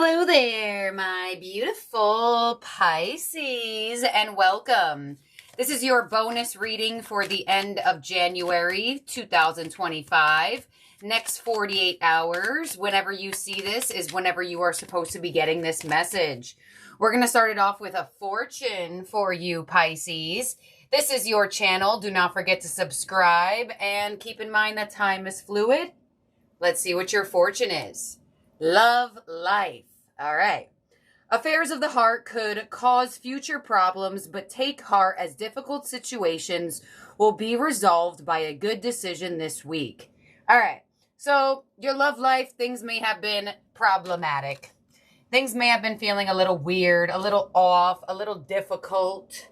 Hello there, my beautiful Pisces, and welcome. This is your bonus reading for the end of January 2025. Next 48 hours, whenever you see this, is whenever you are supposed to be getting this message. We're going to start it off with a fortune for you, Pisces. This is your channel. Do not forget to subscribe, and keep in mind that time is fluid. Let's see what your fortune is. Love life. All right. Affairs of the heart could cause future problems, but take heart as difficult situations will be resolved by a good decision this week. All right. So your love life, things may have been problematic. Things may have been feeling a little weird, a little off, a little difficult.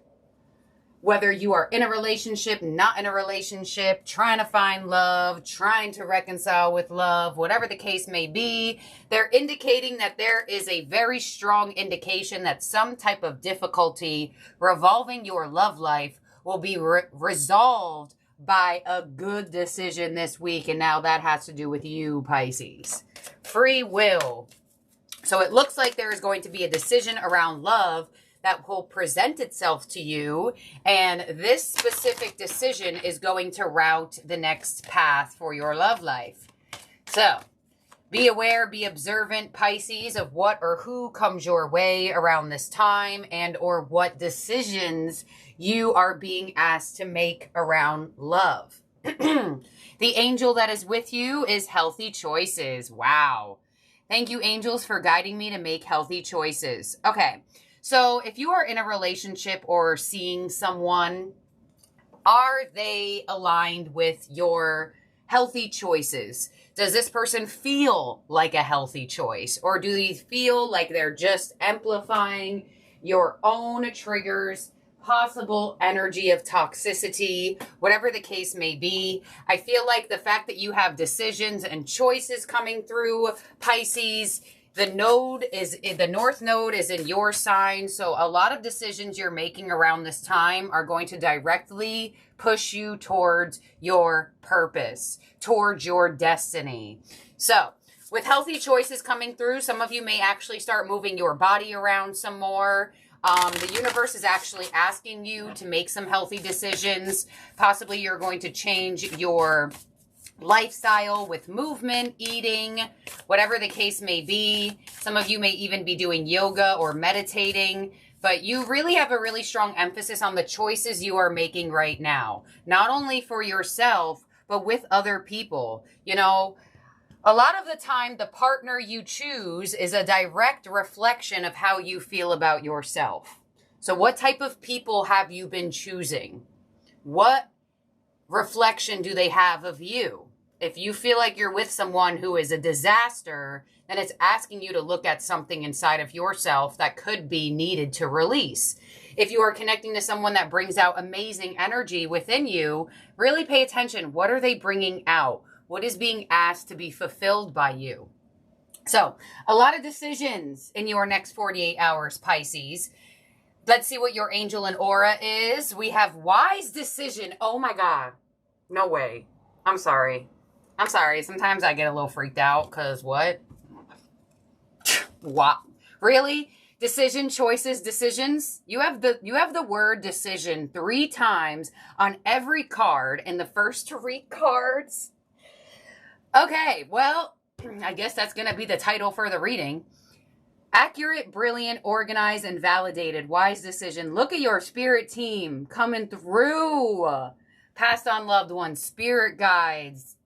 Whether you are in a relationship, not in a relationship, trying to find love, trying to reconcile with love, whatever the case may be, they're indicating that there is a very strong indication that some type of difficulty revolving your love life will be resolved by a good decision this week. And now that has to do with you, Pisces. Free will. So it looks like there is going to be a decision around love that will present itself to you, and this specific decision is going to route the next path for your love life. So be aware, be observant, Pisces, of what or who comes your way around this time, and or what decisions you are being asked to make around love. The angel that is with you is healthy choices. Wow. Thank you, angels, for guiding me to make healthy choices. Okay. So if you are in a relationship or seeing someone, are they aligned with your healthy choices? Does this person feel like a healthy choice? Or do they feel like they're just amplifying your own triggers, possible energy of toxicity, whatever the case may be? I feel like the fact that you have decisions and choices coming through, Pisces, the North Node is in your sign, so a lot of decisions you're making around this time are going to directly push you towards your purpose, towards your destiny. So, with healthy choices coming through, some of you may actually start moving your body around some more. The universe is actually asking you to make some healthy decisions. Possibly you're going to change your lifestyle with movement, eating, whatever the case may be. Some of you may even be doing yoga or meditating, but you really have a really strong emphasis on the choices you are making right now, not only for yourself, but with other people. You know, a lot of the time, the partner you choose is a direct reflection of how you feel about yourself. So what type of people have you been choosing? What reflection do they have of you? If you feel like you're with someone who is a disaster, then it's asking you to look at something inside of yourself that could be needed to release. If you are connecting to someone that brings out amazing energy within you, really pay attention. What are they bringing out? What is being asked to be fulfilled by you? So, a lot of decisions in your next 48 hours, Pisces. Let's see what your angel and aura is. We have wise decision. Oh my God. No way. I'm sorry. Sometimes I get a little freaked out because what? What? Really? Decision, choices, decisions? You have the word decision 3 times on every card in the first 3 cards. Okay, well, I guess that's going to be the title for the reading. Accurate, brilliant, organized, and validated. Wise decision. Look at your spirit team coming through. Passed on loved ones, spirit guides,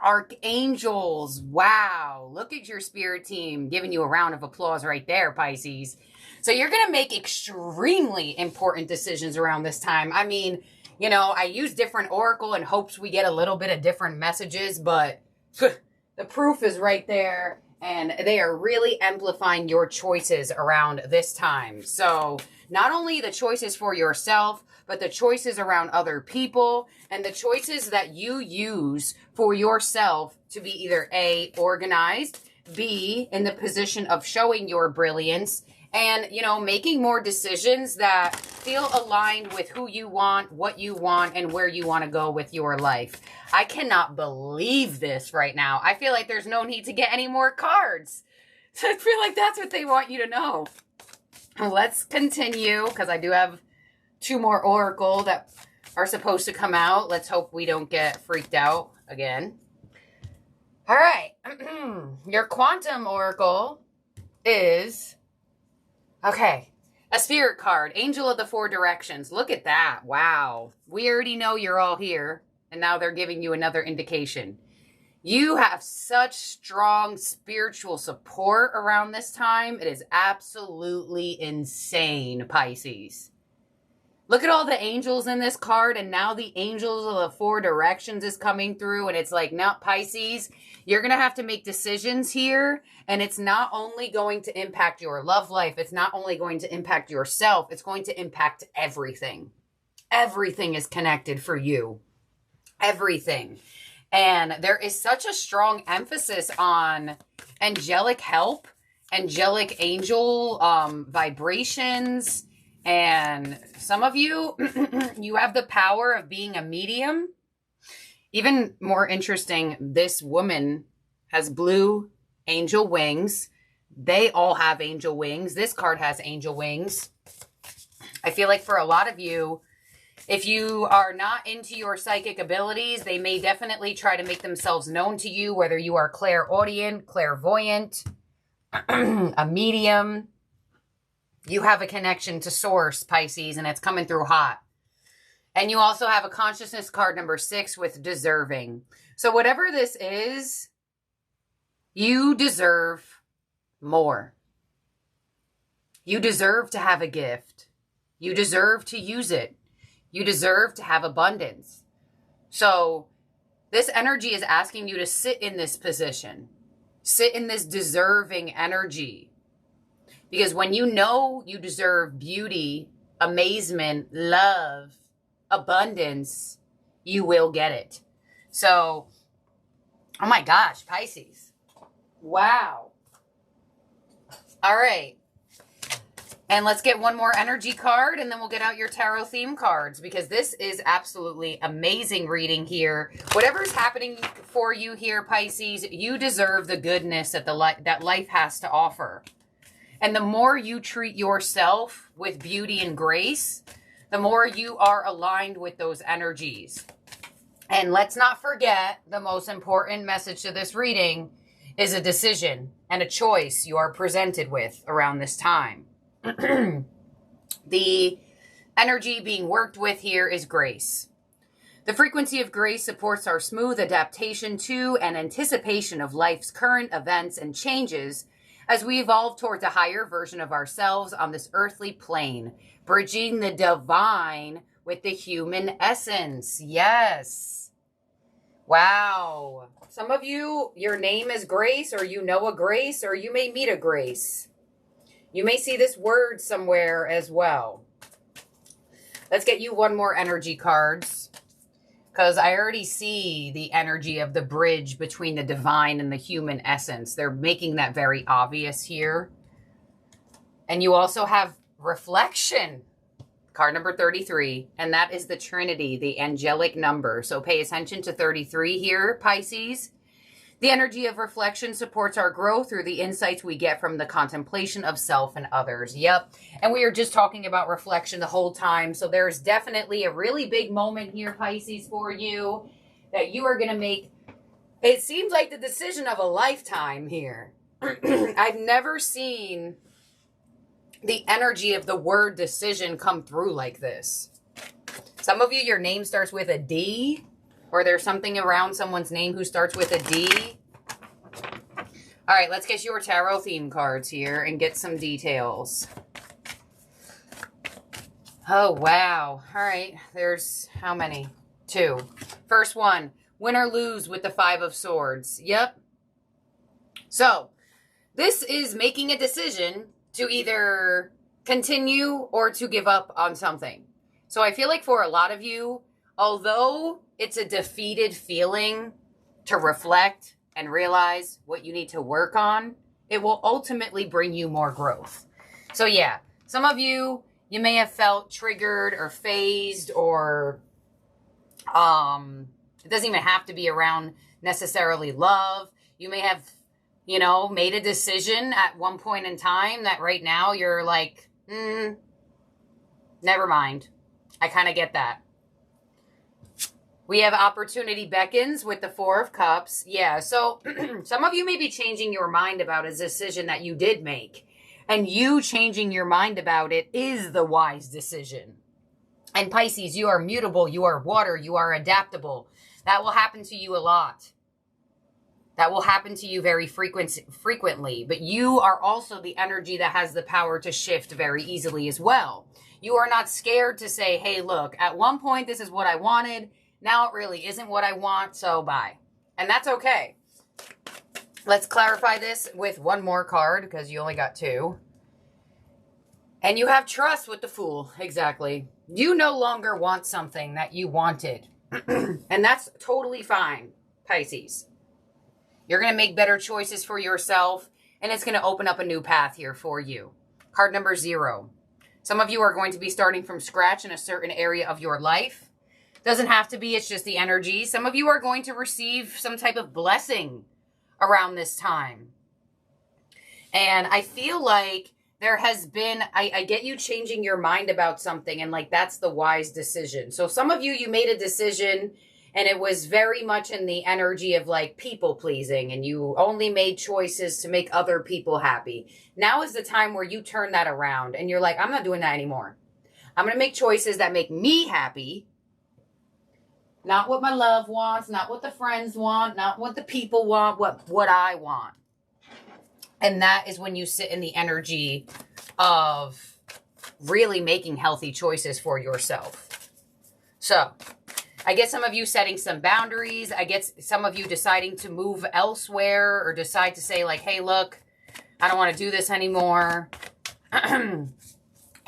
archangels. Wow. Look at your spirit team giving you a round of applause right there, Pisces. So you're going to make extremely important decisions around this time. I mean, you know, I use different oracle in hopes we get a little bit of different messages, but the proof is right there. And they are really amplifying your choices around this time. So not only the choices for yourself, but the choices around other people and the choices that you use for yourself to be either A, organized, B, in the position of showing your brilliance, and, you know, making more decisions that feel aligned with who you want, what you want, and where you want to go with your life. I cannot believe this right now. I feel like there's no need to get any more cards. So I feel like that's what they want you to know. Let's continue, because I do have 2 more oracle that are supposed to come out. Let's hope we don't get freaked out again. All right. Your quantum oracle is, okay, a spirit card, Angel of the 4 Directions. Look at that. Wow. We already know you're all here, and now they're giving you another indication. You have such strong spiritual support around this time. It is absolutely insane, Pisces. Look at all the angels in this card, and now the Angels of the 4 Directions is coming through, and it's like, now, Pisces, you're going to have to make decisions here, and it's not only going to impact your love life, it's not only going to impact yourself, it's going to impact everything. Everything is connected for you. Everything. And there is such a strong emphasis on angelic help, angelic angel vibrations. And some of you, you have the power of being a medium. Even more interesting, this woman has blue angel wings. They all have angel wings. This card has angel wings. I feel like for a lot of you, if you are not into your psychic abilities, they may definitely try to make themselves known to you, whether you are clairaudient, clairvoyant, a medium. You have a connection to source, Pisces, and it's coming through hot. And you also have a consciousness card number 6 with deserving. So whatever this is, you deserve more. You deserve to have a gift. You deserve to use it. You deserve to have abundance. So this energy is asking you to sit in this position. Sit in this deserving energy. Because when you know you deserve beauty, amazement, love, abundance, you will get it. So, oh my gosh, Pisces. Wow. All right. And let's get one more energy card, and then we'll get out your tarot theme cards, because this is absolutely amazing reading here. Whatever's happening for you here, Pisces, you deserve the goodness that that life has to offer. And the more you treat yourself with beauty and grace, the more you are aligned with those energies. And let's not forget, the most important message to this reading is a decision and a choice you are presented with around this time. The energy being worked with here is grace. The frequency of grace supports our smooth adaptation to and anticipation of life's current events and changes as we evolve towards a higher version of ourselves on this earthly plane, bridging the divine with the human essence. Yes. Wow. Some of you, your name is Grace, or you know a Grace, or you may meet a Grace. You may see this word somewhere as well. Let's get you one more energy cards, because I already see the energy of the bridge between the divine and the human essence. They're making that very obvious here. And you also have reflection, card number 33, and that is the Trinity, the angelic number. So pay attention to 33 here, Pisces. The energy of reflection supports our growth through the insights we get from the contemplation of self and others. Yep. And we are just talking about reflection the whole time. So there's definitely a really big moment here, Pisces, for you that you are going to make. It seems like the decision of a lifetime here. I've never seen the energy of the word decision come through like this. Some of you, your name starts with a D. Or there's something around someone's name who starts with a D. All right, let's get your tarot theme cards here and get some details. Oh, wow. All right, there's how many? 2. First one, win or lose with the 5 of Swords. Yep. So, this is making a decision to either continue or to give up on something. So I feel like for a lot of you, although it's a defeated feeling to reflect and realize what you need to work on, it will ultimately bring you more growth. So yeah, some of you, you may have felt triggered or phased, or it doesn't even have to be around necessarily love. You may have you know, made a decision at one point in time that right now you're like, never mind. I kind of get that. We have opportunity beckons with the Four of Cups. Yeah, so some of you may be changing your mind about a decision that you did make. And you changing your mind about it is the wise decision. And Pisces, you are mutable, you are water, you are adaptable. That will happen to you a lot. That will happen to you very frequently. But you are also the energy that has the power to shift very easily as well. You are not scared to say, hey, look, at one point this is what I wanted. Now it really isn't what I want, so bye. And that's okay. Let's clarify this with one more card because you only got two. And you have trust with the Fool. Exactly. You no longer want something that you wanted. And that's totally fine, Pisces. You're going to make better choices for yourself, and it's going to open up a new path here for you. Card number 0. Some of you are going to be starting from scratch in a certain area of your life. Doesn't have to be, it's just the energy. Some of you are going to receive some type of blessing around this time. And I feel like there has been, I get you changing your mind about something, and like that's the wise decision. So some of you, you made a decision and it was very much in the energy of like people pleasing, and you only made choices to make other people happy. Now is the time where you turn that around and you're like, I'm not doing that anymore. I'm going to make choices that make me happy. Not what my love wants, not what the friends want, not what the people want, what I want. And that is when you sit in the energy of really making healthy choices for yourself. So, I get some of you setting some boundaries. I get some of you deciding to move elsewhere or decide to say like, hey, look, I don't want to do this anymore. I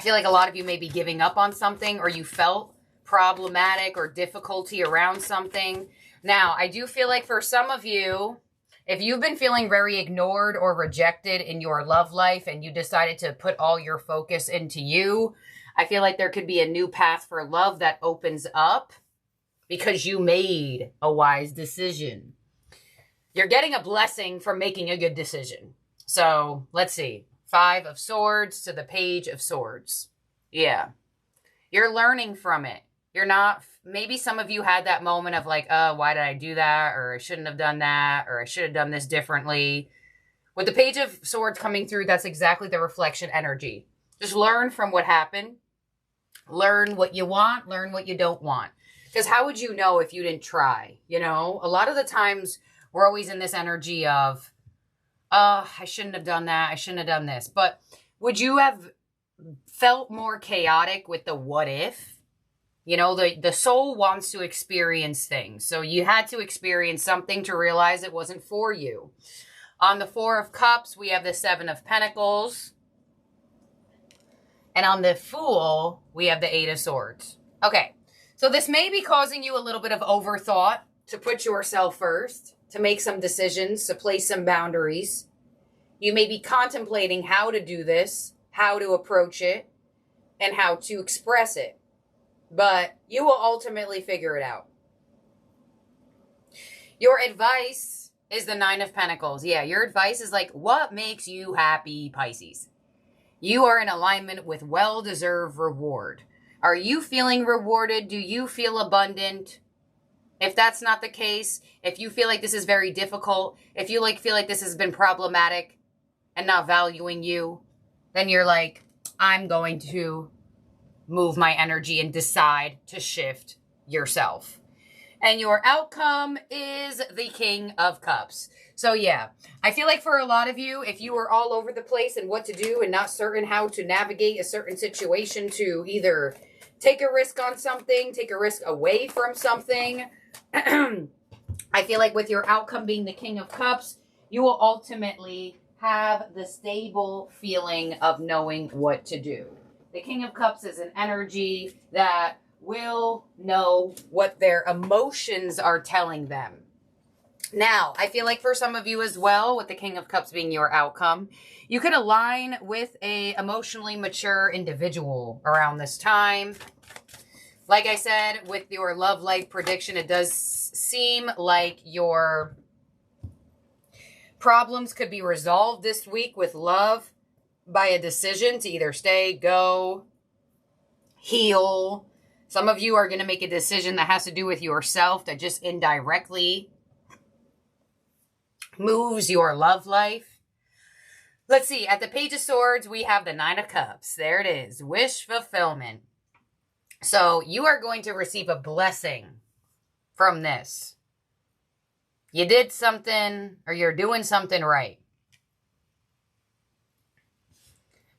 feel like a lot of you may be giving up on something, or you felt problematic or difficulty around something. Now, I do feel like for some of you, if you've been feeling very ignored or rejected in your love life and you decided to put all your focus into you, I feel like there could be a new path for love that opens up because you made a wise decision. You're getting a blessing from making a good decision. So let's see. 5 of Swords to the Page of Swords. Yeah. You're learning from it. You're not, maybe some of you had that moment of like, oh, why did I do that? Or I shouldn't have done that. Or I should have done this differently. With the Page of Swords coming through, that's exactly the reflection energy. Just learn from what happened. Learn what you want. Learn what you don't want. Because how would you know if you didn't try? You know, a lot of the times we're always in this energy of, oh, I shouldn't have done that. I shouldn't have done this. But would you have felt more chaotic with the what if? You know, the soul wants to experience things. So you had to experience something to realize it wasn't for you. On the 4 of Cups, we have the 7 of Pentacles. And on the Fool, we have the 8 of Swords. Okay, so this may be causing you a little bit of overthought to put yourself first, to make some decisions, to place some boundaries. You may be contemplating how to do this, how to approach it, and how to express it. But you will ultimately figure it out. Your advice is the 9 of Pentacles. Yeah, your advice is like, what makes you happy, Pisces? You are in alignment with well-deserved reward. Are you feeling rewarded? Do you feel abundant? If that's not the case, if you feel like this is very difficult, if you feel like this has been problematic and not valuing you, then you're like, I'm going to move my energy and decide to shift yourself. And your outcome is the King of Cups. So yeah, I feel like for a lot of you, if you were all over the place and what to do and not certain how to navigate a certain situation to either take a risk on something, take a risk away from something, I feel like with your outcome being the King of Cups, you will ultimately have the stable feeling of knowing what to do. The King of Cups is an energy that will know what their emotions are telling them. Now, I feel like for some of you as well, with the King of Cups being your outcome, you could align with a emotionally mature individual around this time. Like I said, with your love life prediction, it does seem like your Problems could be resolved this week with love by a decision to either stay, go, heal. Some of you are going to make a decision that has to do with yourself that just indirectly moves your love life. Let's see. At the Page of Swords, we have the Nine of Cups. There it is. Wish fulfillment. So you are going to receive a blessing from this. You did something, or you're doing something right.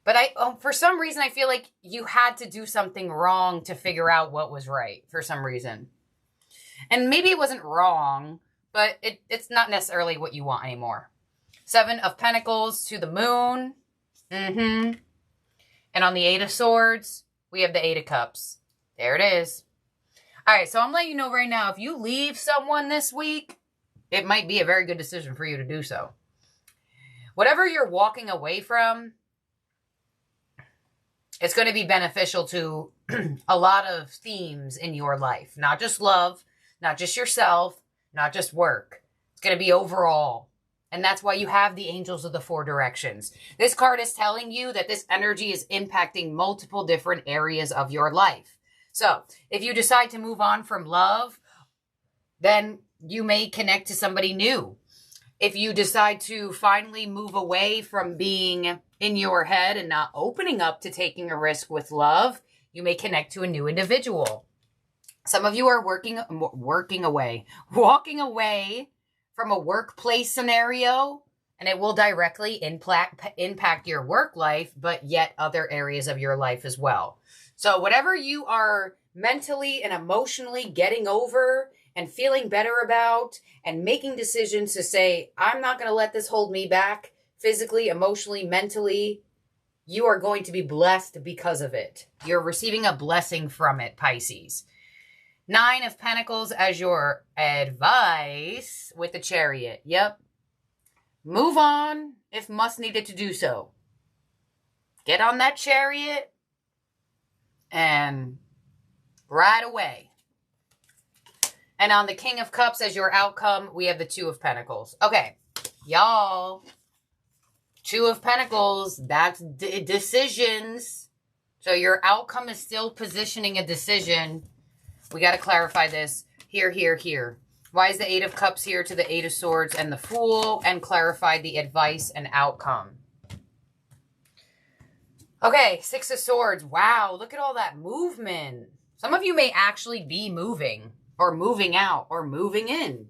But for some reason, I feel like you had to do something wrong to figure out what was right for some reason. And maybe it wasn't wrong, but it's not necessarily what you want anymore. Seven of Pentacles to the Moon. And on the Eight of Swords, we have the Eight of Cups. There it is. All right, so I'm letting you know right now, if you leave someone this week, it might be a very good decision for you to do so. Whatever you're walking away from, it's going to be beneficial to a lot of themes in your life. Not just love, not just yourself, not just work. It's going to be overall. And that's why you have the Angels of the Four Directions. This card is telling you that this energy is impacting multiple different areas of your life. So if you decide to move on from love, then you may connect to somebody new. If you decide to finally move away from being in your head and not opening up to taking a risk with love, you may connect to a new individual. Some of you are walking away from a workplace scenario, and it will directly impact your work life, but yet other areas of your life as well. So whatever you are mentally and emotionally getting over and feeling better about and making decisions to say, I'm not going to let this hold me back physically, emotionally, mentally, you are going to be blessed because of it. You're receiving a blessing from it, Pisces. Nine of Pentacles as your advice with the Chariot. Yep. Move on if must needed to do so. Get on that Chariot and ride away. And on the King of Cups as your outcome, we have the Two of Pentacles. Okay, y'all. Two of Pentacles, that's decisions. So your outcome is still positioning a decision. We got to clarify this. Here. Why is the Eight of Cups here to the Eight of Swords and the Fool? And clarify the advice and outcome. Okay, Six of Swords. Wow, look at all that movement. Some of you may actually be moving, or moving out, or moving in.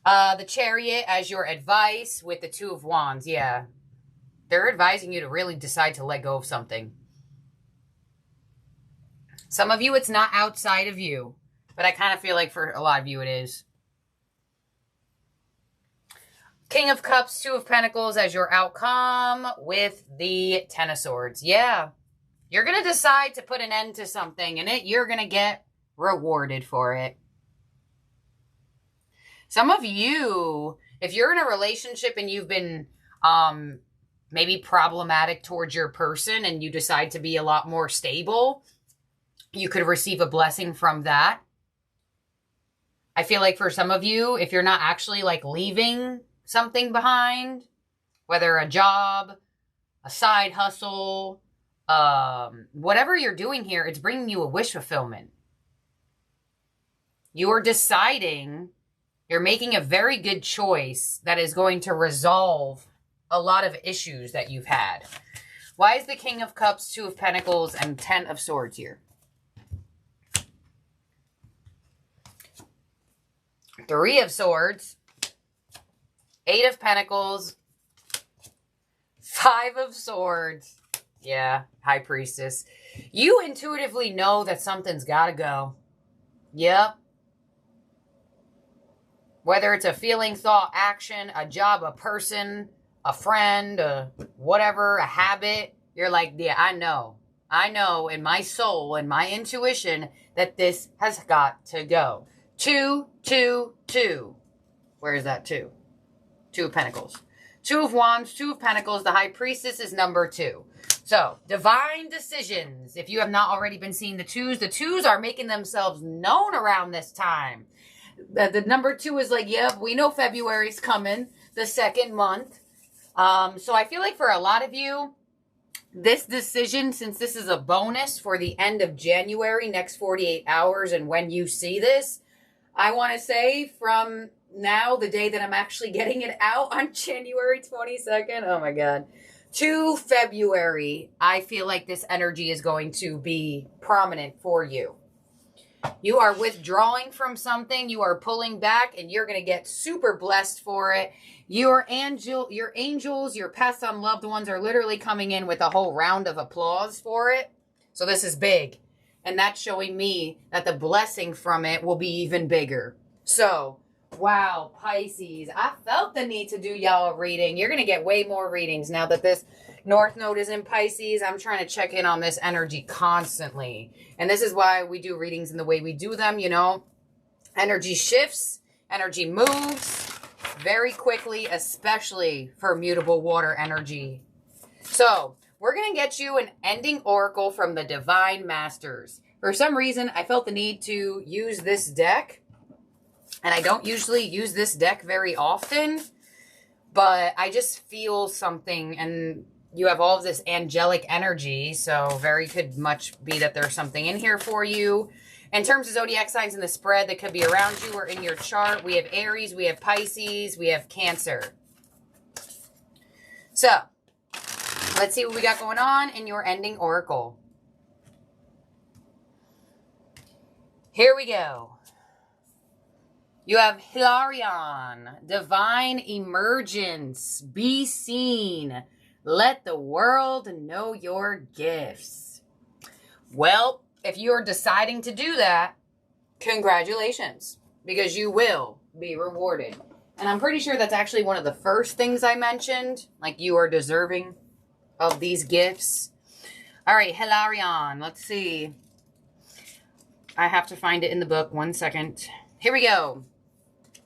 The Chariot as your advice with the Two of Wands. Yeah, they're advising you to really decide to let go of something. Some of you, it's not outside of you, but I kind of feel like for a lot of you it is. King of Cups, Two of Pentacles as your outcome with the Ten of Swords. Yeah, you're going to decide to put an end to something, and you're going to get rewarded for it. Some of you, if you're in a relationship and you've been maybe problematic towards your person and you decide to be a lot more stable, you could receive a blessing from that. I feel like for some of you, if you're not actually like leaving something behind, whether a job, a side hustle, whatever you're doing here, it's bringing you a wish fulfillment. You're deciding, you're making a very good choice that is going to resolve a lot of issues that you've had. Why is the King of Cups, Two of Pentacles, and Ten of Swords here? Three of Swords, Eight of Pentacles, Five of Swords. Yeah, High Priestess. You intuitively know that something's got to go. Yep. Whether it's a feeling, thought, action, a job, a person, a friend, whatever, a habit, you're like, yeah, I know. I know in my soul and my intuition that this has got to go. 2, 2, 2. Where is that 2? Two of Pentacles. Two of Wands, Two of Pentacles. The High Priestess is number 2. So, divine decisions. If you have not already been seeing the twos are making themselves known around this time. The number 2 is like, yep, we know February's coming. the second month. So I feel like for a lot of you, this decision, since this is a bonus for the end of January, next 48 hours, and when you see this, I want to say from now, the day that I'm actually getting it out on January 22nd, oh my God, to February, I feel like this energy is going to be prominent for you. You are withdrawing from something, you are pulling back, and you're going to get super blessed for it. Your angels, your past unloved ones are literally coming in with a whole round of applause for it. So this is big. And that's showing me that the blessing from it will be even bigger. So, wow, Pisces, I felt the need to do y'all a reading. You're going to get way more readings now that this North Node is in Pisces. I'm trying to check in on this energy constantly. And this is why we do readings in the way we do them, you know. Energy shifts, energy moves very quickly, especially for mutable water energy. So, we're going to get you an ending oracle from the Divine Masters. For some reason, I felt the need to use this deck. And I don't usually use this deck very often. But I just feel something, and you have all of this angelic energy, so very could much be that there's something in here for you. In terms of zodiac signs in the spread that could be around you or in your chart, we have Aries, we have Pisces, we have Cancer. So, let's see what we got going on in your ending oracle. Here we go. You have Hilarion, divine emergence, be seen. Let the world know your gifts. Well, if you're deciding to do that, congratulations, because you will be rewarded. And I'm pretty sure that's actually one of the first things I mentioned, like you are deserving of these gifts. All right, Hilarion, let's see. I have to find it in the book. 1 second. Here we go.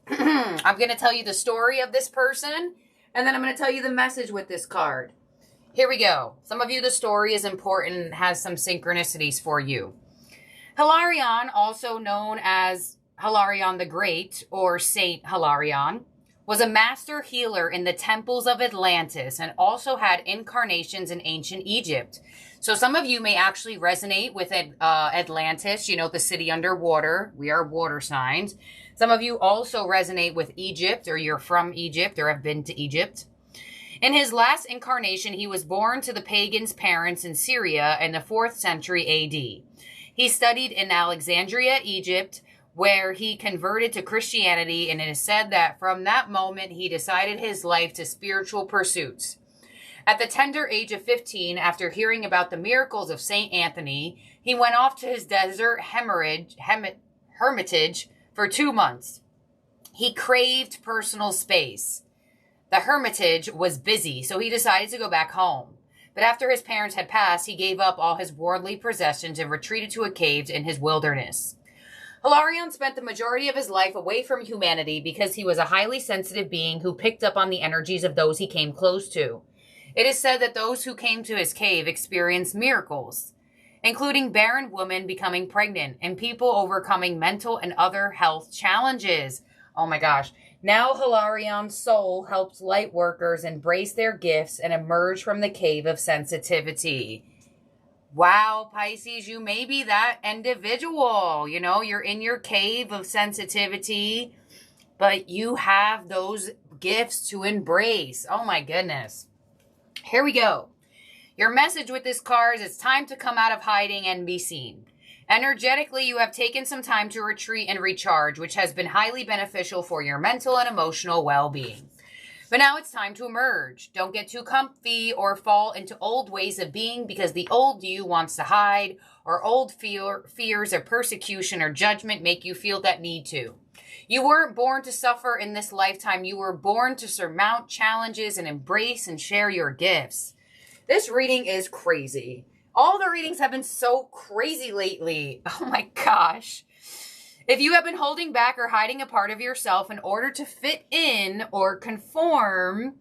I'm going to tell you the story of this person, and then I'm going to tell you the message with this card. Here we go. Some of you, the story is important and has some synchronicities for you. Hilarion, also known as Hilarion the Great or Saint Hilarion, was a master healer in the temples of Atlantis and also had incarnations in ancient Egypt. So some of you may actually resonate with Atlantis, you know, the city underwater. We are water signs. Some of you also resonate with Egypt, or you're from Egypt or have been to Egypt. In his last incarnation, he was born to the pagans' parents in Syria in the 4th century AD. He studied in Alexandria, Egypt, where he converted to Christianity, and it is said that from that moment, he decided his life to spiritual pursuits. At the tender age of 15, after hearing about the miracles of St. Anthony, he went off to his desert hermitage for 2 months. He craved personal space. The hermitage was busy, so he decided to go back home. But after his parents had passed, he gave up all his worldly possessions and retreated to a cave in his wilderness. Hilarion spent the majority of his life away from humanity because he was a highly sensitive being who picked up on the energies of those he came close to. It is said that those who came to his cave experienced miracles, including barren women becoming pregnant and people overcoming mental and other health challenges. Oh my gosh. Now Hilarion's soul helps light workers embrace their gifts and emerge from the cave of sensitivity. Wow, Pisces, you may be that individual. You know, you're in your cave of sensitivity, but you have those gifts to embrace. Oh my goodness. Here we go. Your message with this card is it's time to come out of hiding and be seen. Energetically, you have taken some time to retreat and recharge, which has been highly beneficial for your mental and emotional well-being. But now it's time to emerge. Don't get too comfy or fall into old ways of being because the old you wants to hide, or old fears of persecution or judgment make you feel that need to. You weren't born to suffer in this lifetime. You were born to surmount challenges and embrace and share your gifts. This reading is crazy. All the readings have been so crazy lately. Oh my gosh. If you have been holding back or hiding a part of yourself in order to fit in or conform,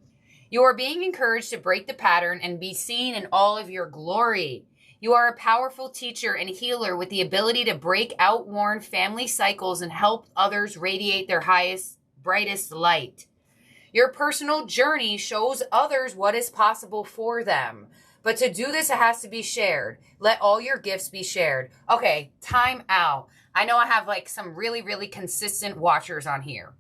you are being encouraged to break the pattern and be seen in all of your glory. You are a powerful teacher and healer with the ability to break outworn family cycles and help others radiate their highest, brightest light. Your personal journey shows others what is possible for them. But to do this, it has to be shared. Let all your gifts be shared. Okay, time out. I know I have like some really, really consistent watchers on here.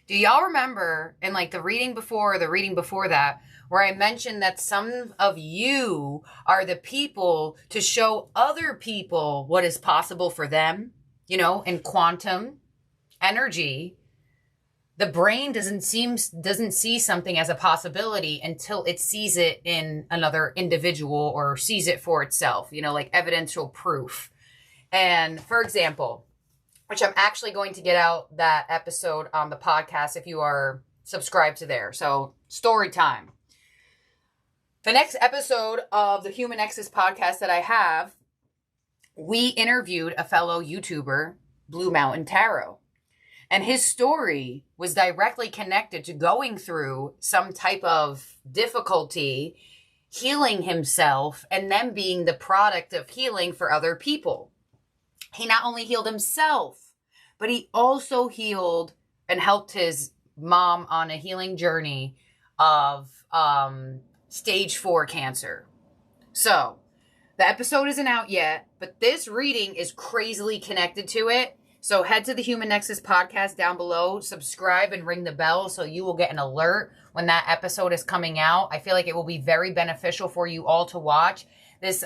Do y'all remember in like the reading before or the reading before that, where I mentioned that some of you are the people to show other people what is possible for them, you know, in quantum energy? The brain doesn't see something as a possibility until it sees it in another individual or sees it for itself, you know, like evidential proof. And for example, which I'm actually going to get out that episode on the podcast if you are subscribed to there. So story time. The next episode of the Human Nexus podcast that I have, we interviewed a fellow YouTuber, Blue Mountain Tarot. And his story was directly connected to going through some type of difficulty, healing himself, and then being the product of healing for other people. He not only healed himself, but he also healed and helped his mom on a healing journey of stage 4 cancer. So the episode isn't out yet, but this reading is crazily connected to it. So head to the Human Nexus podcast down below, subscribe and ring the bell so you will get an alert when that episode is coming out. I feel like it will be very beneficial for you all to watch. This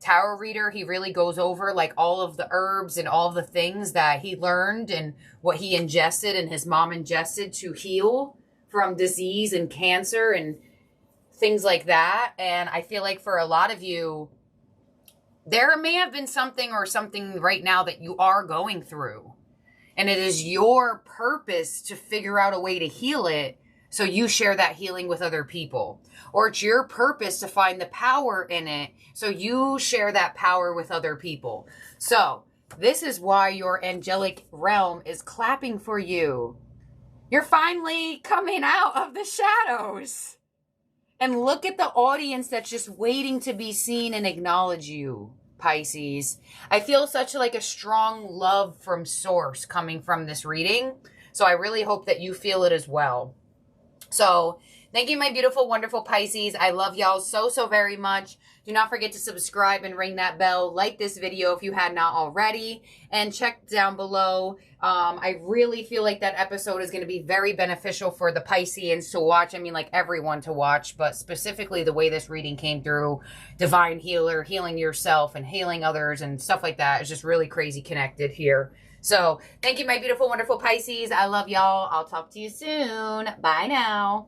tarot reader, he really goes over like all of the herbs and all of the things that he learned and what he ingested and his mom ingested to heal from disease and cancer and things like that. And I feel like for a lot of you, there may have been something right now that you are going through. And it is your purpose to figure out a way to heal it so you share that healing with other people. Or it's your purpose to find the power in it so you share that power with other people. So this is why your angelic realm is clapping for you. You're finally coming out of the shadows. And look at the audience that's just waiting to be seen and acknowledge you, Pisces. I feel such like a strong love from source coming from this reading. So I really hope that you feel it as well. So thank you, my beautiful, wonderful Pisces. I love y'all so, so very much. Do not forget to subscribe and ring that bell. Like this video if you had not already. And check down below. I really feel like that episode is going to be very beneficial for the Pisceans to watch. I mean, like everyone to watch, but specifically the way this reading came through. Divine healer, healing yourself and healing others and stuff like that is just really crazy connected here. So thank you, my beautiful, wonderful Pisces. I love y'all. I'll talk to you soon. Bye now.